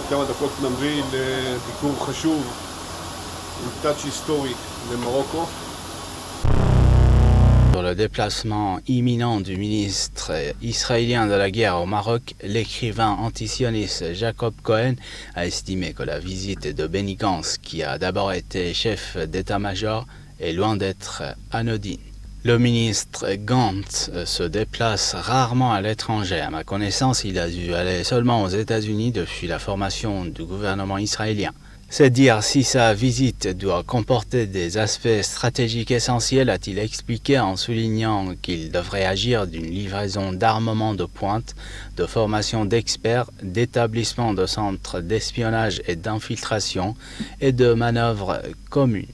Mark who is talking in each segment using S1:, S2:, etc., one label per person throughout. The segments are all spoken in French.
S1: כמה דקות נמריא לביקור חשוב עם טאץ' היסטורי למרוקו.
S2: Sur le déplacement imminent du ministre israélien de la guerre au Maroc, l'écrivain antisioniste Jacob Cohen a estimé que la visite de Benny Gantz, qui a d'abord été chef d'état-major, est loin d'être anodine. Le ministre Gantz se déplace rarement à l'étranger. À ma connaissance, il a dû aller seulement aux États-Unis depuis la formation du gouvernement israélien. C'est dire si sa visite doit comporter des aspects stratégiques essentiels, a-t-il expliqué en soulignant qu'il devrait agir d'une livraison d'armement de pointe, de formation d'experts, d'établissement de centres d'espionnage et d'infiltration et de manœuvres communes.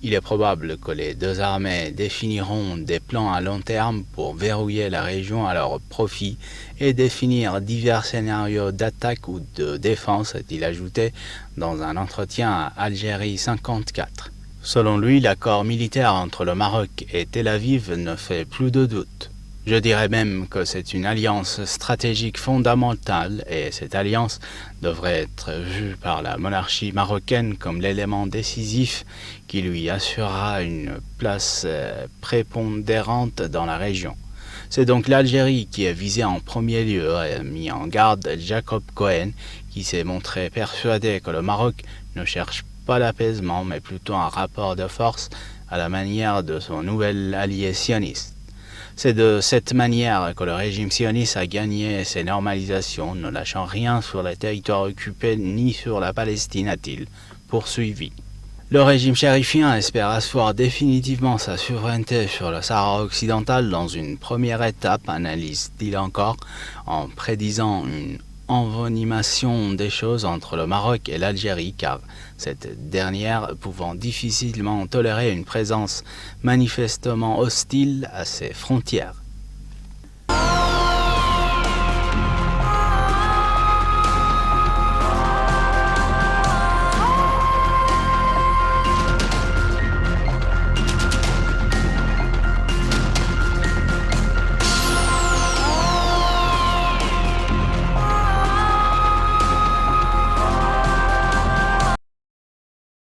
S2: Il est probable que les deux armées définiront des plans à long terme pour verrouiller la région à leur profit et définir divers scénarios d'attaque ou de défense, a-t-il ajouté dans un entretien à Algérie 54. Selon lui, l'accord militaire entre le Maroc et Tel Aviv ne fait plus de doute. Je dirais même que c'est une alliance stratégique fondamentale et cette alliance devrait être vue par la monarchie marocaine comme l'élément décisif qui lui assurera une place prépondérante dans la région. C'est donc l'Algérie qui est visée en premier lieu, a mis en garde Jacob Cohen, qui s'est montré persuadé que le Maroc ne cherche pas l'apaisement mais plutôt un rapport de force à la manière de son nouvel allié sioniste. C'est de cette manière que le régime sioniste a gagné ses normalisations, ne lâchant rien sur les territoires occupés ni sur la Palestine, a-t-il poursuivi. Le régime chérifien espère asseoir définitivement sa souveraineté sur le Sahara occidental dans une première étape, analyse-t-il encore, en prédisant une envenimation des choses entre le Maroc et l'Algérie, car cette dernière pouvant difficilement tolérer une présence manifestement hostile à ses frontières.